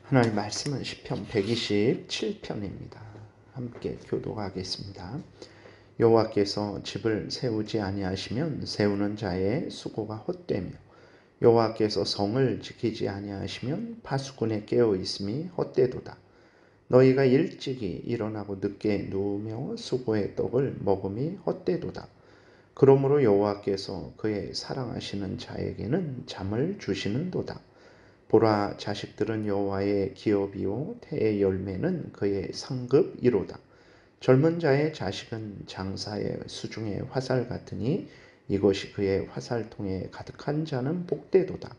하나님 말씀은 시편 127편입니다. 함께 교독하겠습니다. 여호와께서 집을 세우지 아니하시면 세우는 자의 수고가 헛되며 여호와께서 성을 지키지 아니하시면 파수꾼의 깨어 있음이 헛되도다. 너희가 일찍이 일어나고 늦게 누우며 수고의 떡을 먹음이 헛되도다. 그러므로 여호와께서 그의 사랑하시는 자에게는 잠을 주시는도다. 보라, 자식들은 여호와의 기업이요 태의 열매는 그의 상급이로다. 젊은 자의 자식은 장사의 수중의 화살 같으니 이것이 그의 화살통에 가득한 자는 복되도다.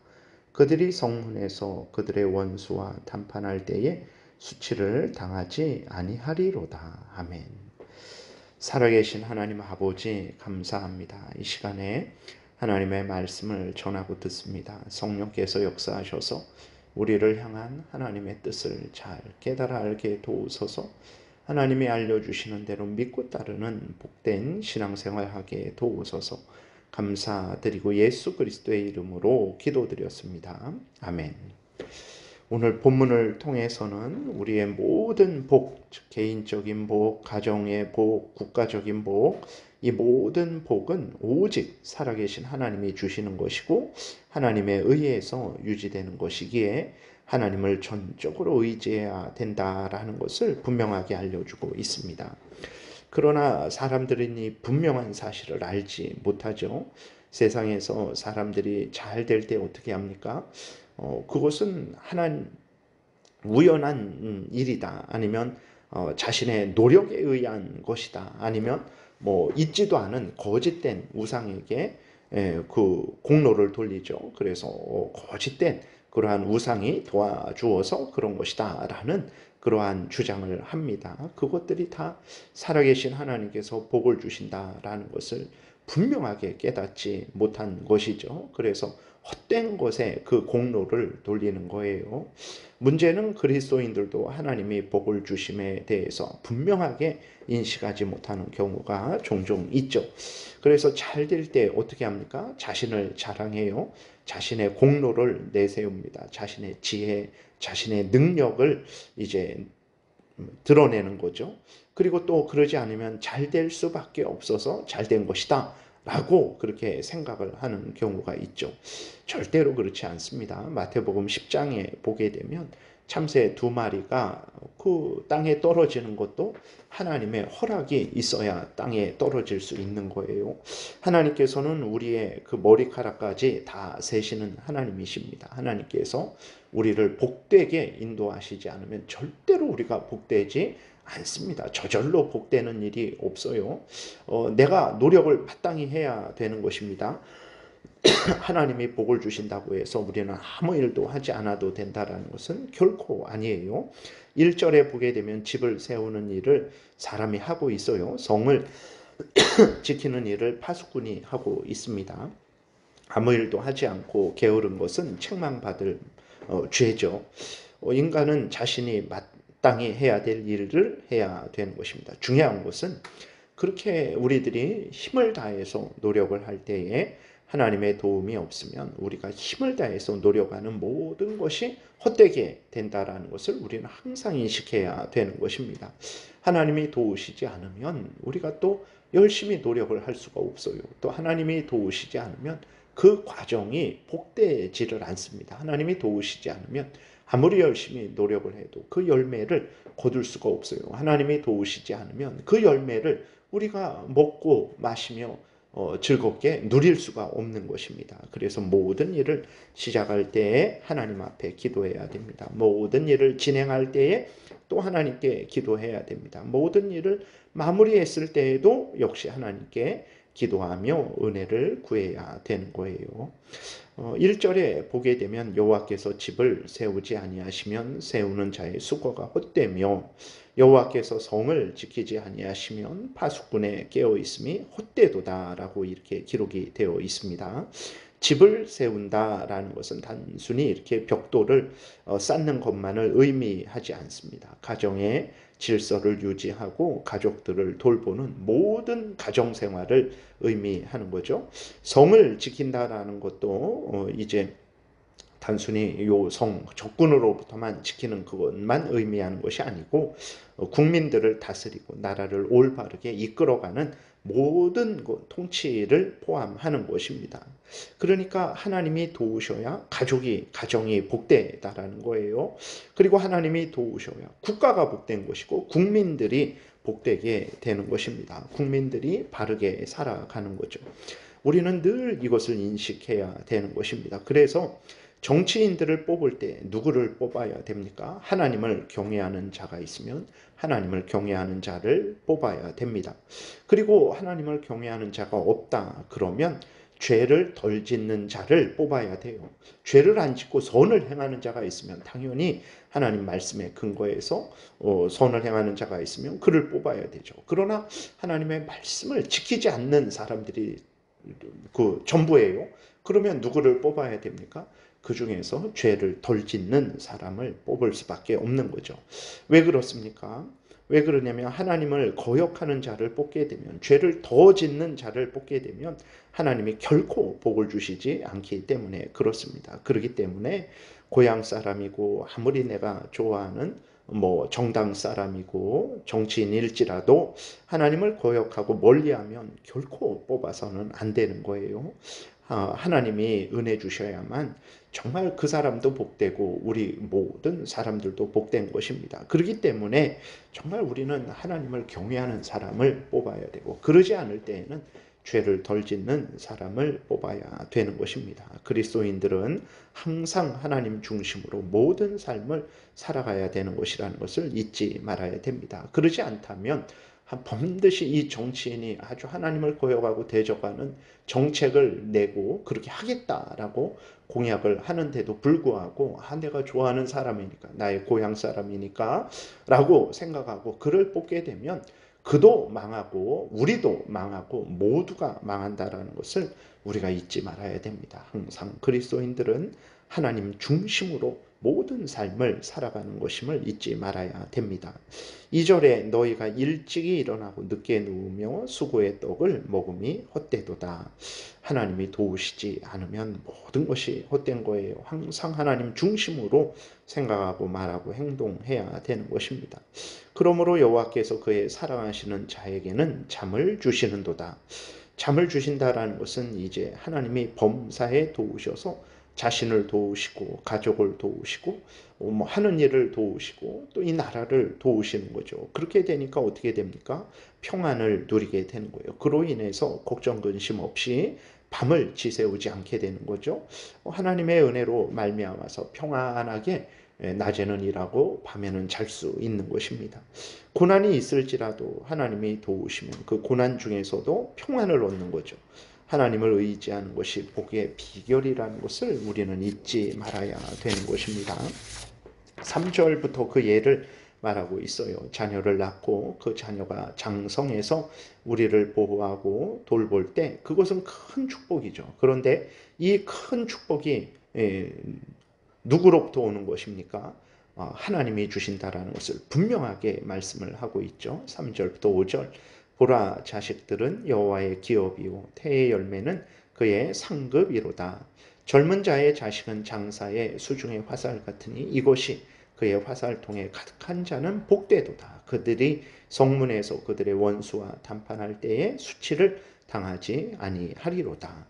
그들이 성문에서 그들의 원수와談판할 때에 수치를 당하지 아니하리로다. 아멘. 살아계신 하나님 아버지, 감사합니다. 이 시간에 하나님의 말씀을 전하고 듣습니다. 성령께서 역사하셔서 우리를 향한 하나님의 뜻을 잘 깨달아 알게 도우소서. 하나님이 알려주시는 대로 믿고 따르는 복된 신앙생활하게 도우소서. 감사드리고 예수 그리스도의 이름으로 기도드렸습니다. 아멘. 오늘 본문을 통해서는 우리의 모든 복, 즉 개인적인 복, 가정의 복, 국가적인 복, 이 모든 복은 오직 살아계신 하나님이 주시는 것이고 하나님에 의해서 유지되는 것이기에 하나님을 전적으로 의지해야 된다라는 것을 분명하게 알려주고 있습니다. 그러나 사람들은 이 분명한 사실을 알지 못하죠. 세상에서 사람들이 잘 될 때 어떻게 합니까? 그것은 하나님 우연한 일이다. 아니면 자신의 노력에 의한 것이다. 아니면 있지도 않은 거짓된 우상에게 그 공로를 돌리죠. 그래서 거짓된 그러한 우상이 도와주어서 그런 것이다 라는 그러한 주장을 합니다. 그것들이 다 살아계신 하나님께서 복을 주신다라는 것을 분명하게 깨닫지 못한 것이죠. 그래서 헛된 것에 그 공로를 돌리는 거예요. 문제는 그리스도인들도 하나님이 복을 주심에 대해서 분명하게 인식하지 못하는 경우가 종종 있죠. 그래서 잘 될 때 어떻게 합니까? 자신을 자랑해요. 자신의 공로를 내세웁니다. 자신의 지혜, 자신의 능력을 이제 드러내는 거죠. 그리고 또 그러지 않으면 잘 될 수밖에 없어서 잘 된 것이다 라고 그렇게 생각을 하는 경우가 있죠. 절대로 그렇지 않습니다. 마태복음 10장에 보게 되면 참새 2마리가 그 땅에 떨어지는 것도 하나님의 허락이 있어야 땅에 떨어질 수 있는 거예요. 하나님께서는 우리의 그 머리카락까지 다 세시는 하나님이십니다. 하나님께서 우리를 복되게 인도하시지 않으면 절대로 우리가 복되지 않습니다. 저절로 복되는 일이 없어요. 내가 노력을 마땅히 해야 되는 것입니다. 하나님이 복을 주신다고 해서 우리는 아무 일도 하지 않아도 된다는 것은 결코 아니에요. 1절에 보게 되면 집을 세우는 일을 사람이 하고 있어요. 성을 지키는 일을 파수꾼이 하고 있습니다. 아무 일도 하지 않고 게으른 것은 책망받을 죄죠. 인간은 자신이 마땅히 해야 될 일을 해야 되는 것입니다. 중요한 것은 그렇게 우리들이 힘을 다해서 노력을 할 때에 하나님의 도움이 없으면 우리가 힘을 다해서 노력하는 모든 것이 헛되게 된다는 것을 우리는 항상 인식해야 되는 것입니다. 하나님이 도우시지 않으면 우리가 또 열심히 노력을 할 수가 없어요. 또 하나님이 도우시지 않으면 그 과정이 복되지를 않습니다. 하나님이 도우시지 않으면 아무리 열심히 노력을 해도 그 열매를 거둘 수가 없어요. 하나님이 도우시지 않으면 그 열매를 우리가 먹고 마시며 즐겁게 누릴 수가 없는 것입니다. 그래서 모든 일을 시작할 때에 하나님 앞에 기도해야 됩니다. 모든 일을 진행할 때에 또 하나님께 기도해야 됩니다. 모든 일을 마무리했을 때에도 역시 하나님께 기도하며 은혜를 구해야 되는 거예요. 1절에 보게 되면 여호와께서 집을 세우지 아니하시면 세우는 자의 수고가 헛되며 여호와께서 성을 지키지 아니하시면 파수꾼의 깨어 있음이 헛되도다라고 이렇게 기록이 되어 있습니다. 집을 세운다라는 것은 단순히 이렇게 벽돌을 쌓는 것만을 의미하지 않습니다. 가정의 질서를 유지하고 가족들을 돌보는 모든 가정생활을 의미하는 거죠. 성을 지킨다라는 것도 이제 단순히 요 성 적군으로부터만 지키는 그것만 의미하는 것이 아니고 국민들을 다스리고 나라를 올바르게 이끌어가는 모든 통치를 포함하는 것입니다. 그러니까 하나님이 도우셔야 가정이 복되다라는 거예요. 그리고 하나님이 도우셔야 국가가 복된 것이고 국민들이 복되게 되는 것입니다. 국민들이 바르게 살아가는 거죠. 우리는 늘 이것을 인식해야 되는 것입니다. 그래서 정치인들을 뽑을 때 누구를 뽑아야 됩니까? 하나님을 경외하는 자가 있으면 하나님을 경외하는 자를 뽑아야 됩니다. 그리고 하나님을 경외하는 자가 없다 그러면 죄를 덜 짓는 자를 뽑아야 돼요. 죄를 안 짓고 선을 행하는 자가 있으면 당연히 하나님 말씀에 근거해서 선을 행하는 자가 있으면 그를 뽑아야 되죠. 그러나 하나님의 말씀을 지키지 않는 사람들이 그 전부예요. 그러면 누구를 뽑아야 됩니까? 그 중에서 죄를 덜 짓는 사람을 뽑을 수밖에 없는 거죠. 왜 그렇습니까? 왜 그러냐면 하나님을 거역하는 자를 뽑게 되면, 죄를 더 짓는 자를 뽑게 되면 하나님이 결코 복을 주시지 않기 때문에 그렇습니다. 그렇기 때문에 고향 사람이고 아무리 내가 좋아하는 정당 사람이고 정치인일지라도 하나님을 거역하고 멀리하면 결코 뽑아서는 안 되는 거예요. 하나님이 은혜 주셔야만 정말 그 사람도 복되고 우리 모든 사람들도 복된 것입니다. 그렇기 때문에 정말 우리는 하나님을 경외하는 사람을 뽑아야 되고, 그러지 않을 때에는 죄를 덜 짓는 사람을 뽑아야 되는 것입니다. 그리스도인들은 항상 하나님 중심으로 모든 삶을 살아가야 되는 것이라는 것을 잊지 말아야 됩니다. 그러지 않다면 반드시 이 정치인이 아주 하나님을 거역하고 대적하는 정책을 내고 그렇게 하겠다라고 공약을 하는데도 불구하고 내가 좋아하는 사람이니까, 나의 고향 사람이니까 라고 생각하고 그를 뽑게 되면 그도 망하고 우리도 망하고 모두가 망한다라는 것을 우리가 잊지 말아야 됩니다. 항상 그리스도인들은 하나님 중심으로 모든 삶을 살아가는 것임을 잊지 말아야 됩니다. 2절에 너희가 일찍이 일어나고 늦게 누우며 수고의 떡을 먹음이 헛되도다. 하나님이 도우시지 않으면 모든 것이 헛된 거예요. 항상 하나님 중심으로 생각하고 말하고 행동해야 되는 것입니다. 그러므로 여호와께서 그의 사랑하시는 자에게는 잠을 주시는도다. 잠을 주신다라는 것은 이제 하나님이 범사에 도우셔서 자신을 도우시고 가족을 도우시고 하는 일을 도우시고 또 이 나라를 도우시는 거죠. 그렇게 되니까 어떻게 됩니까? 평안을 누리게 되는 거예요. 그로 인해서 걱정 근심 없이 밤을 지새우지 않게 되는 거죠. 하나님의 은혜로 말미암아서 평안하게 낮에는 일하고 밤에는 잘 수 있는 것입니다. 고난이 있을지라도 하나님이 도우시면 그 고난 중에서도 평안을 얻는 거죠. 하나님을 의지하는 것이 복의 비결이라는 것을 우리는 잊지 말아야 되는 것입니다. 3절부터 그 예를 말하고 있어요. 자녀를 낳고 그 자녀가 장성해서 우리를 보호하고 돌볼 때 그것은 큰 축복이죠. 그런데 이 큰 축복이 누구로부터 오는 것입니까? 하나님이 주신다라는 것을 분명하게 말씀을 하고 있죠. 3절부터 5절. 보라, 자식들은 여호와의 기업이요 태의 열매는 그의 상급이로다. 젊은 자의 자식은 장사의 수중의 화살 같으니 이것이 그의 화살통에 가득한 자는 복되도다. 그들이 성문에서 그들의 원수와談판할 때에 수치를 당하지 아니하리로다.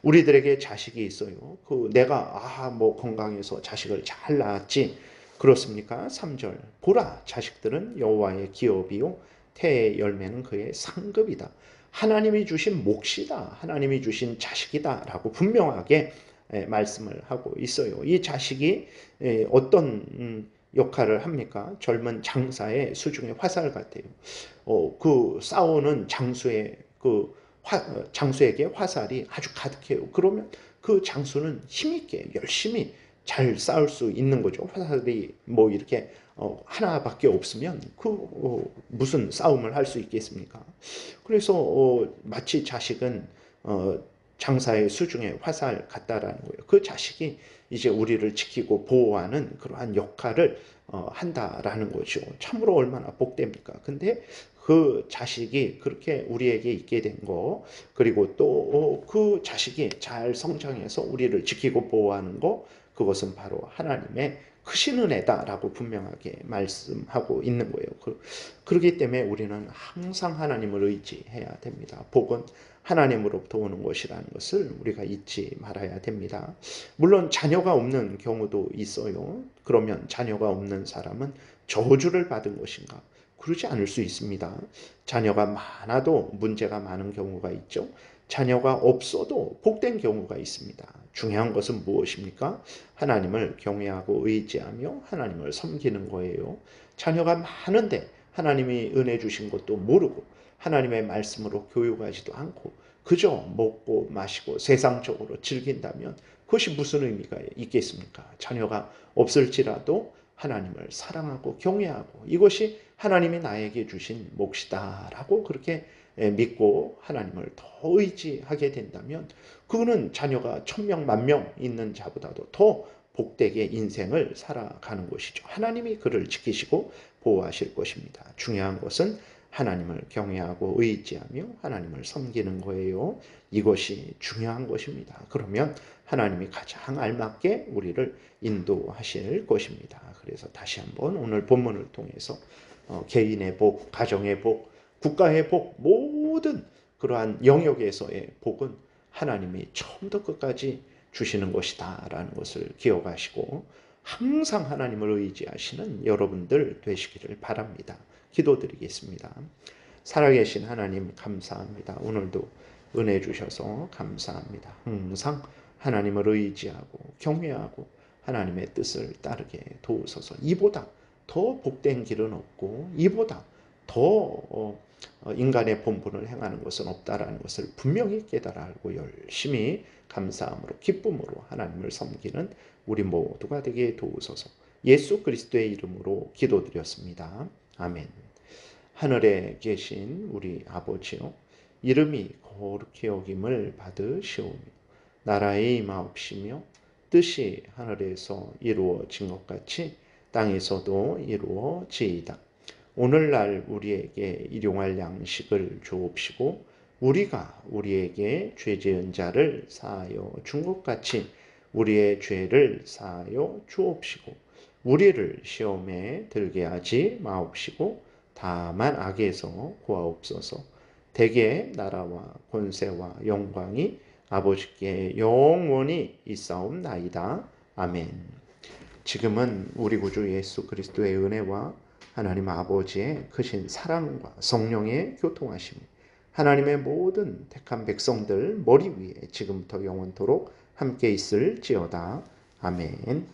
우리들에게 자식이 있어요. 내가 건강해서 자식을 잘 낳았지. 그렇습니까? 3절. 보라, 자식들은 여호와의 기업이요 태의 열매는 그의 상급이다. 하나님이 주신 몫이다. 하나님이 주신 자식이다. 라고 분명하게 말씀을 하고 있어요. 이 자식이 어떤 역할을 합니까? 젊은 장사의 수중의 화살 같아요. 그 싸우는 장수에게 화살이 아주 가득해요. 그러면 그 장수는 힘있게 열심히 잘 싸울 수 있는 거죠. 화살이 이렇게 하나밖에 없으면 무슨 싸움을 할 수 있겠습니까? 그래서 마치 자식은 장사의 수중에 화살 같다라는 거예요. 그 자식이 이제 우리를 지키고 보호하는 그러한 역할을 한다라는 거죠. 참으로 얼마나 복됩니까? 근데 그 자식이 그렇게 우리에게 있게 된 거, 그리고 또 그 자식이 잘 성장해서 우리를 지키고 보호하는 거, 그것은 바로 하나님의 크신 은혜다라고 분명하게 말씀하고 있는 거예요. 그렇기 때문에 우리는 항상 하나님을 의지해야 됩니다. 복은 하나님으로부터 오는 것이라는 것을 우리가 잊지 말아야 됩니다. 물론 자녀가 없는 경우도 있어요. 그러면 자녀가 없는 사람은 저주를 받은 것인가? 그러지 않을 수 있습니다. 자녀가 많아도 문제가 많은 경우가 있죠. 자녀가 없어도 복된 경우가 있습니다. 중요한 것은 무엇입니까? 하나님을 경외하고 의지하며 하나님을 섬기는 거예요. 자녀가 많은데 하나님이 은혜 주신 것도 모르고 하나님의 말씀으로 교육하지도 않고 그저 먹고 마시고 세상적으로 즐긴다면 그것이 무슨 의미가 있겠습니까? 자녀가 없을지라도 하나님을 사랑하고 경외하고 이것이 하나님이 나에게 주신 몫이다라고 그렇게 믿고 하나님을 더 의지하게 된다면 그거는 자녀가 1000명, 10,000명 있는 자보다도 더 복되게 인생을 살아가는 것이죠. 하나님이 그를 지키시고 보호하실 것입니다. 중요한 것은 하나님을 경외하고 의지하며 하나님을 섬기는 거예요. 이것이 중요한 것입니다. 그러면 하나님이 가장 알맞게 우리를 인도하실 것입니다. 그래서 다시 한번 오늘 본문을 통해서 개인의 복, 가정의 복, 국가의 복, 모든 그러한 영역에서의 복은 하나님이 처음부터 끝까지 주시는 것이다 라는 것을 기억하시고 항상 하나님을 의지하시는 여러분들 되시기를 바랍니다. 기도드리겠습니다. 살아계신 하나님 감사합니다. 오늘도 은혜 주셔서 감사합니다. 항상 하나님을 의지하고 경외하고 하나님의 뜻을 따르게 도우소서. 이보다 더 복된 길은 없고 이보다 더 인간의 본분을 행하는 것은 없다라는 것을 분명히 깨달아 알고 열심히 감사함으로 기쁨으로 하나님을 섬기는 우리 모두가 되게 도우소서. 예수 그리스도의 이름으로 기도드렸습니다. 아멘. 하늘에 계신 우리 아버지요, 이름이 거룩히 여김을 받으시오며 나라의 임하옵시며 뜻이 하늘에서 이루어진 것 같이 땅에서도 이루어지이다. 오늘날 우리에게 일용할 양식을 주옵시고 우리가 우리에게 죄 지은 자를 사하여 준 것 같이 우리의 죄를 사하여 주옵시고 우리를 시험에 들게 하지 마옵시고 다만 악에서 구하옵소서. 대개 나라와 권세와 영광이 아버지께 영원히 있사옵나이다. 아멘. 지금은 우리 구주 예수 그리스도의 은혜와 하나님 아버지의 크신 사랑과 성령의 교통하심이 하나님의 모든 택한 백성들 머리 위에 지금부터 영원토록 함께 있을지어다. 아멘.